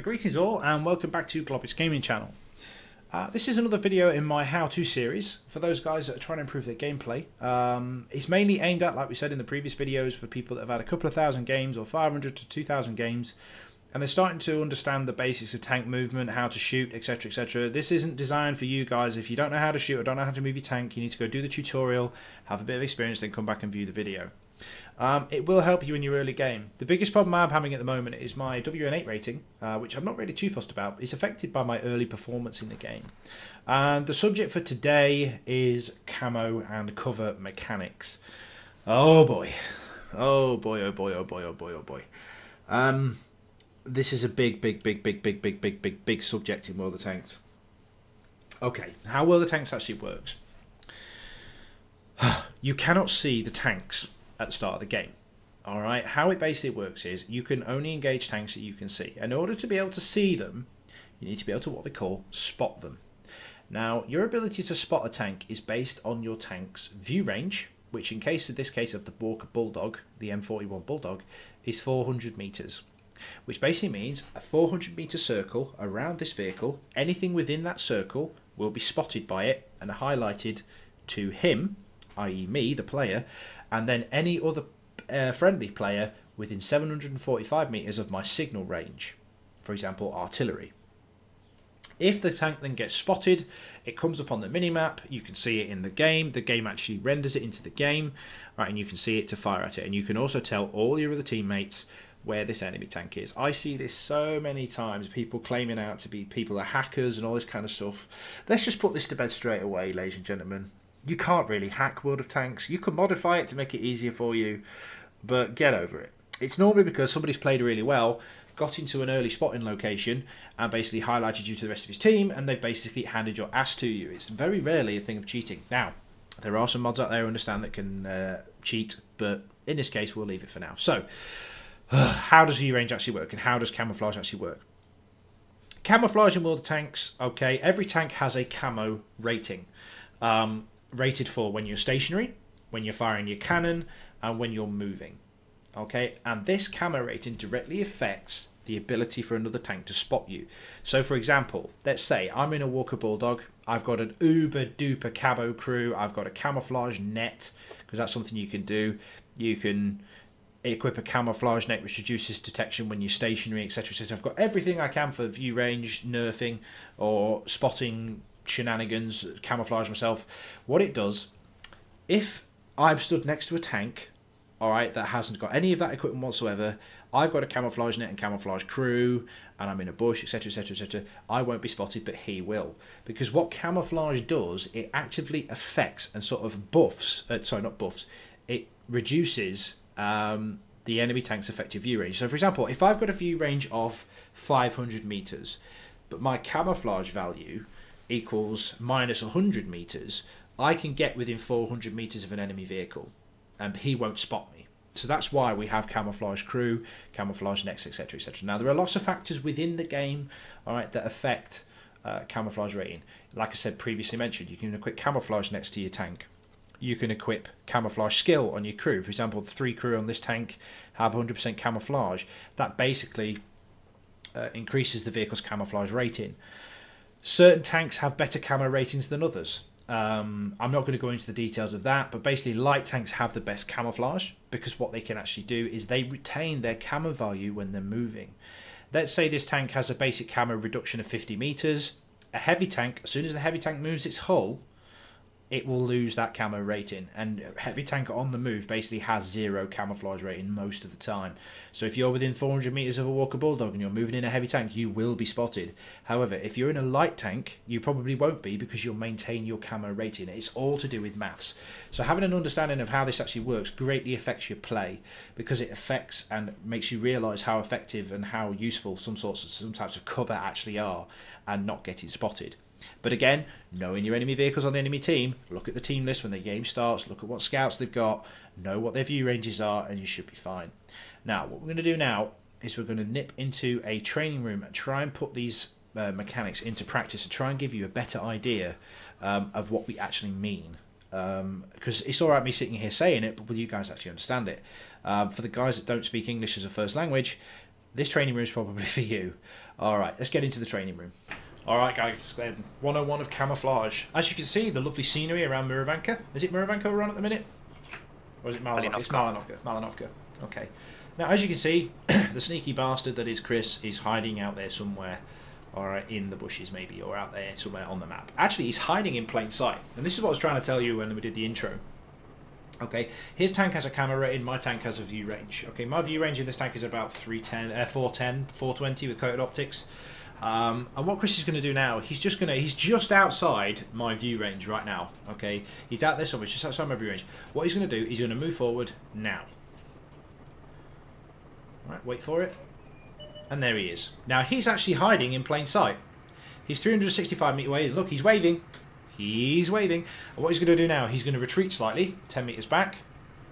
Greetings all and welcome back to Globbits Gaming Channel. This is another video in my how-to series for those guys that are trying to improve their gameplay. It's mainly aimed at, like we said in the previous videos, for people that have had a couple of thousand games or 500 to 2,000 games and they're starting to understand the basics of tank movement, how to shoot, etc, etc. This isn't designed for you guys. If you don't know how to shoot or don't know how to move your tank, you need to go do the tutorial, have a bit of experience, then come back and view the video. It will help you in your early game. The biggest problem I'm having at the moment is my WN8 rating, which I'm not really too fussed about. It's affected by my early performance in the game. And the subject for today is camo and cover mechanics. Oh boy. Oh boy, oh boy, oh boy, oh boy, oh boy. This is a big subject in World of Tanks. Okay, how World of Tanks actually works. You cannot see the tanks at the start of the game. Alright, how it basically works is you can only engage tanks that you can see. In order to be able to see them, you need to be able to what they call spot them. Now, your ability to spot a tank is based on your tank's view range, which in this case of the Walker Bulldog, the M41 Bulldog, is 400 meters. Which basically means a 400 meter circle around this vehicle, anything within that circle will be spotted by it and highlighted to him, i.e. me, the player, and then any other friendly player within 745 meters of my signal range, for example artillery. If the tank then gets spotted, it comes up on the minimap, you can see it in the game actually renders it into the game, right, and you can see it to fire at it, and you can also tell all your other teammates where this enemy tank is. I see this so many times, people claiming out to be people are hackers and all this kind of stuff. Let's just put this to bed straight away, ladies and gentlemen. You can't really hack World of Tanks. You can modify it to make it easier for you, but get over it. It's normally because somebody's played really well, got into an early spotting location, and basically highlighted you to the rest of his team, and they've basically handed your ass to you. It's very rarely a thing of cheating. Now, there are some mods out there who understand that can cheat, but in this case, we'll leave it for now. So, how does view range actually work, and how does camouflage actually work? Camouflage in World of Tanks, okay, every tank has a camo rating. Rated for when you're stationary, when you're firing your cannon, and when you're moving. Okay, and this camo rating directly affects the ability for another tank to spot you. So for example, let's say I'm in a Walker Bulldog, I've got an uber duper camo crew, I've got a camouflage net, because that's something you can do. You can equip a camouflage net which reduces detection when you're stationary, etc, etc. I've got everything I can for view range, nerfing, or spotting shenanigans, camouflage myself. What it does, if I'm stood next to a tank, alright, that hasn't got any of that equipment whatsoever, I've got a camouflage net and camouflage crew, and I'm in a bush, etc, etc, etc, I won't be spotted, but he will. Because what camouflage does, it actively affects and sort of buffs, sorry, not buffs, it reduces the enemy tank's effective view range. So for example, if I've got a view range of 500 meters, but my camouflage value equals minus 100 meters, I can get within 400 meters of an enemy vehicle and he won't spot me. So that's why we have camouflage crew, camouflage nets, etc, etc. Now there are lots of factors within the game, all right, that affect camouflage rating. Like I said previously mentioned, you can equip camouflage next to your tank. You can equip camouflage skill on your crew. For example, the 3 crew on this tank have 100% camouflage. That basically increases the vehicle's camouflage rating. Certain tanks have better camo ratings than others. I'm not going to go into the details of that, but basically light tanks have the best camouflage because what they can actually do is they retain their camo value when they're moving. Let's say this tank has a basic camo reduction of 50 meters. A heavy tank, as soon as the heavy tank moves its hull, it will lose that camo rating, and heavy tank on the move basically has 0 camouflage rating most of the time. So if you're within 400 meters of a Walker Bulldog and you're moving in a heavy tank, you will be spotted. However, if you're in a light tank, you probably won't be because you'll maintain your camo rating. It's all to do with maths. So having an understanding of how this actually works greatly affects your play, because it affects and makes you realise how effective and how useful some types of cover actually are and not getting spotted. But again, knowing your enemy vehicles on the enemy team, look at the team list when the game starts, look at what scouts they've got, know what their view ranges are, and you should be fine. Now, what we're going to do now is we're going to nip into a training room and try and put these mechanics into practice to try and give you a better idea of what we actually mean. Because it's alright me sitting here saying it, but will you guys actually understand it? For the guys that don't speak English as a first language, this training room is probably for you. Alright, let's get into the training room. Alright guys, then 101 of Camouflage. As you can see, the lovely scenery around Muravanka. Is it Muravanka we're on at the minute? Or is it Malinovka? It's Malinovka. Okay. Now, as you can see, the sneaky bastard that is Chris is hiding out there somewhere. Alright, in the bushes maybe, or out there somewhere on the map. Actually, he's hiding in plain sight. And this is what I was trying to tell you when we did the intro. Okay, his tank has a camo rating, my tank has a view range. Okay, my view range in this tank is about 410, 420 with coated optics. And what Chris is going to do now, he's just outside my view range right now. Okay, he's out there somewhere, just outside my view range. What he's going to do, he's going to move forward now. Right, wait for it. And there he is. Now, he's actually hiding in plain sight. He's 365 metre away. Look, he's waving. He's waving. And what he's going to do now, he's going to retreat slightly, 10 metres back.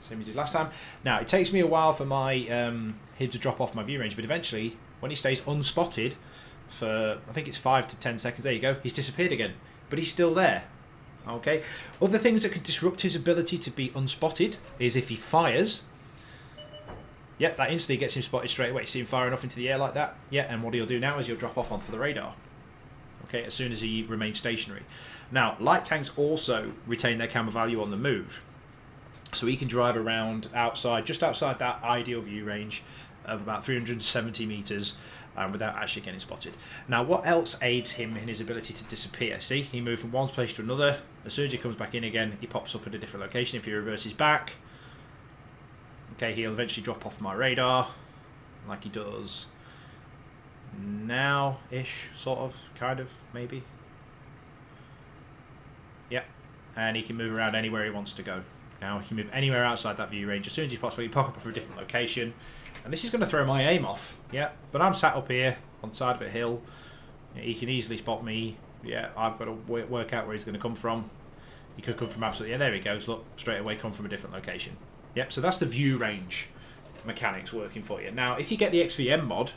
Same as he did last time. Now, it takes me a while for my him to drop off my view range, but eventually, when he stays unspotted for, I think it's 5 to 10 seconds, there you go, he's disappeared again. But he's still there. Okay. Other things that could disrupt his ability to be unspotted is if he fires. Yep, that instantly gets him spotted straight away. See him firing off into the air like that? Yeah, and what he'll do now is he'll drop off onto the radar. Okay, as soon as he remains stationary. Now, light tanks also retain their camo value on the move. So he can drive around outside, just outside that ideal view range of about 370 metres without actually getting spotted. Now, what else aids him in his ability to disappear? See, he moved from one place to another. As soon as he comes back in again, he pops up at a different location. If he reverses back, okay, he'll eventually drop off my radar, like he does now-ish, sort of, kind of, maybe. Yep, and he can move around anywhere he wants to go. Now, he can move anywhere outside that view range. As soon as he pops up, he pop up for a different location. And this is going to throw my aim off. Yeah, but I'm sat up here on the side of a hill. He can easily spot me. Yeah, I've got to work out where he's going to come from. He could come from absolutely... Yeah, there he goes. Look, straight away come from a different location. Yep, so that's the view range mechanics working for you. Now, if you get the XVM mod,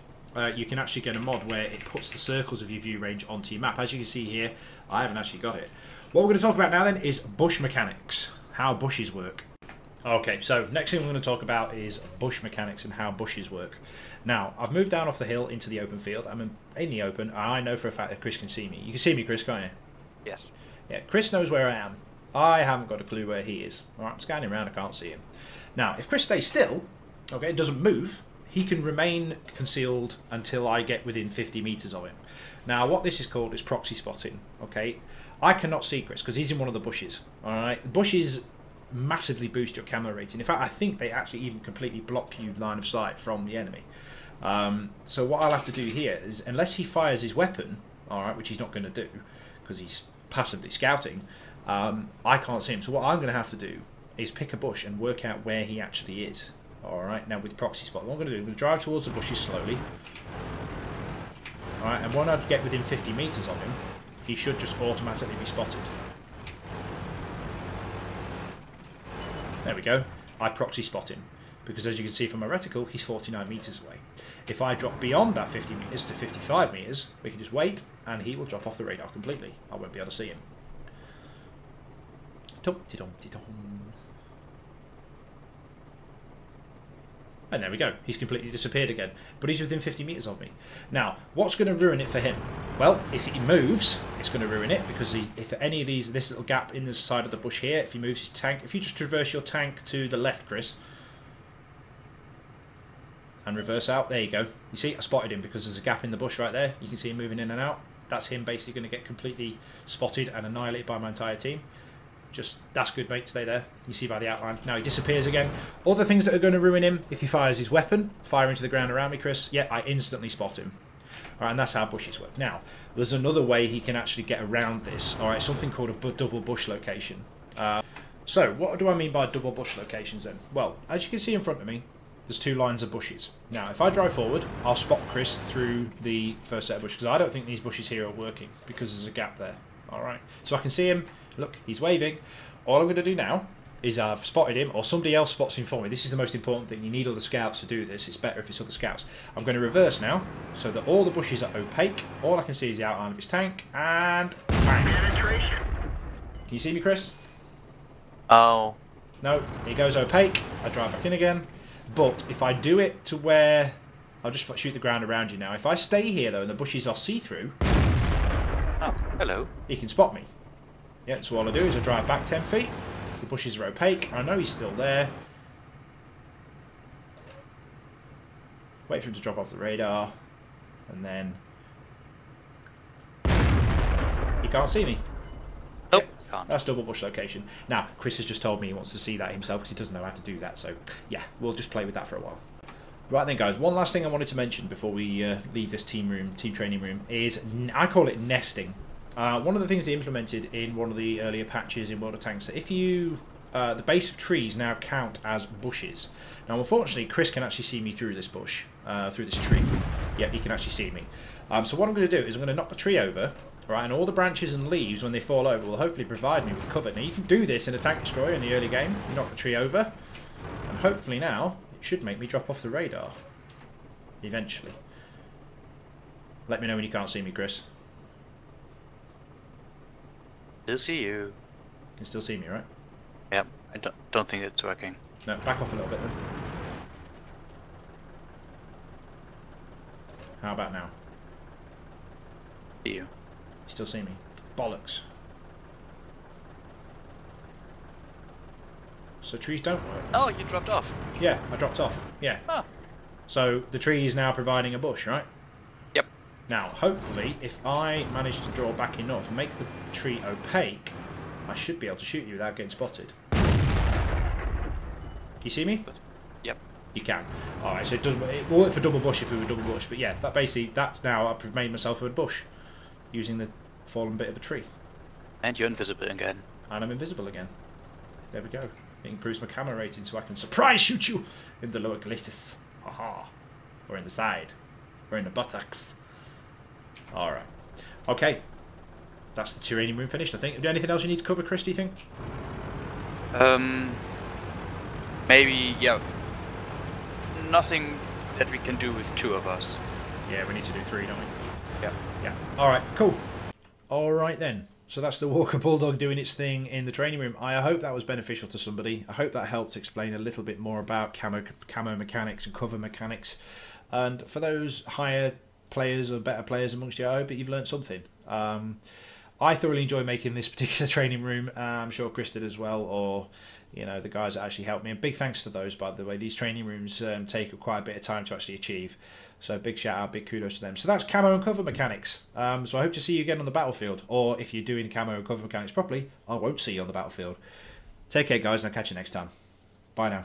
you can actually get a mod where it puts the circles of your view range onto your map. As you can see here, I haven't actually got it. What we're going to talk about now then is bush mechanics, how bushes work. Okay, so next thing we're going to talk about is bush mechanics and how bushes work. Now, I've moved down off the hill into the open field. I'm in the open, and I know for a fact that Chris can see me. You can see me, Chris, can't you? Yes. Yeah, Chris knows where I am. I haven't got a clue where he is. Alright, I'm scanning around, I can't see him. Now, if Chris stays still, okay, doesn't move, he can remain concealed until I get within 50 metres of him. Now, what this is called is proxy spotting, okay? I cannot see Chris because he's in one of the bushes, alright? The bushes massively boost your camo rating. In fact, I think they actually even completely block you line of sight from the enemy. So what I'll have to do here is, unless he fires his weapon, alright, which he's not going to do because he's passively scouting, I can't see him. So what I'm going to have to do is pick a bush and work out where he actually is. Alright, now with proxy spot, what I'm going to do, I'm going to drive towards the bushes slowly. Alright, and when I get within 50 metres of him, he should just automatically be spotted. There we go. I proxy spot him. Because as you can see from my reticle, he's 49 metres away. If I drop beyond that 50 metres to 55 metres, we can just wait, and he will drop off the radar completely. I won't be able to see him. Tum-ti-dum-ti-dum. And there we go. He's completely disappeared again. But he's within 50 metres of me. Now, what's going to ruin it for him? Well, if he moves, it's going to ruin it. Because if any of these, this little gap in the side of the bush here, if he moves his tank, if you just traverse your tank to the left, Chris, and reverse out, there you go. You see, I spotted him because there's a gap in the bush right there. You can see him moving in and out. That's him basically going to get completely spotted and annihilated by my entire team. Just, that's good, mate, stay there. You see by the outline. Now he disappears again. Other things that are going to ruin him, if he fires his weapon, fire into the ground around me, Chris, yeah, I instantly spot him. Alright, and that's how bushes work. Now, there's another way he can actually get around this. Alright, something called a double bush location. So, what do I mean by double bush locations then? Well, as you can see in front of me, there's two lines of bushes. Now, if I drive forward, I'll spot Chris through the first set of bushes, because I don't think these bushes here are working, because there's a gap there. Alright, so I can see him. Look, he's waving. All I'm going to do now is I've spotted him, or somebody else spots him for me. This is the most important thing. You need other scouts to do this. It's better if it's other scouts. I'm going to reverse now, so that all the bushes are opaque. All I can see is the outline of his tank, and bang. Penetration. Can you see me, Chris? Oh. No, he goes opaque. I drive back in again. But if I do it to where I'll just shoot the ground around you now. If I stay here, though, and the bushes are see-through... Oh, hello. He can spot me. Yeah, so all I do is I drive back 10 feet. The bushes are opaque. I know he's still there. Wait for him to drop off the radar. And then... He can't see me. Nope. Yeah, Can't. that's double bush location. Now, Chris has just told me he wants to see that himself because he doesn't know how to do that. So, yeah, we'll just play with that for a while. Right then, guys, one last thing I wanted to mention before we leave this team training room is, I call it nesting. One of the things they implemented in one of the earlier patches in World of Tanks, that if you... the base of trees now count as bushes. Now, unfortunately, Chris can actually see me through this bush, through this tree. Yep, he can actually see me. So what I'm going to do is I'm going to knock the tree over, right, and all the branches and leaves, when they fall over, will hopefully provide me with cover. Now, you can do this in a tank destroyer in the early game. You knock the tree over, and hopefully now... It should make me drop off the radar. Eventually. Let me know when you can't see me, Chris. Still see you. You can still see me, right? Yep. I don't think it's working. No, back off a little bit then. How about now? See you. You still see me? Bollocks. So trees don't work. Oh, you dropped off. Yeah, I dropped off. Yeah. Oh. So the tree is now providing a bush, right? Yep. Now, hopefully, if I manage to draw back enough and make the tree opaque, I should be able to shoot you without getting spotted. Can you see me? Yep. You can. Alright, so it will work for double bush if we were double bush, but yeah, that's now I've made myself a bush using the fallen bit of a tree. And you're invisible again. And I'm invisible again. There we go. It improves my camera rating so I can surprise shoot you in the lower glacis. Haha. Or in the side. Or in the buttocks. Alright. Okay. That's the training room finished, I think. Is there anything else you need to cover, Chris, do you think? Maybe, yeah. Nothing that we can do with 2 of us. Yeah, we need to do 3, don't we? Yeah. Yeah. Alright, cool. Alright then. So that's the Walker Bulldog doing its thing in the training room. I hope that was beneficial to somebody. I hope that helped explain a little bit more about camo mechanics and cover mechanics. And for those higher players or better players amongst you, I hope that you've learned something. I thoroughly enjoy making this particular training room. I'm sure Chris did as well, or you know, the guys that actually helped me. And big thanks to those, by the way. These training rooms take quite a bit of time to actually achieve. So big shout out, big kudos to them. So that's camo and cover mechanics. So I hope to see you again on the battlefield. Or if you're doing camo and cover mechanics properly, I won't see you on the battlefield. Take care, guys, and I'll catch you next time. Bye now.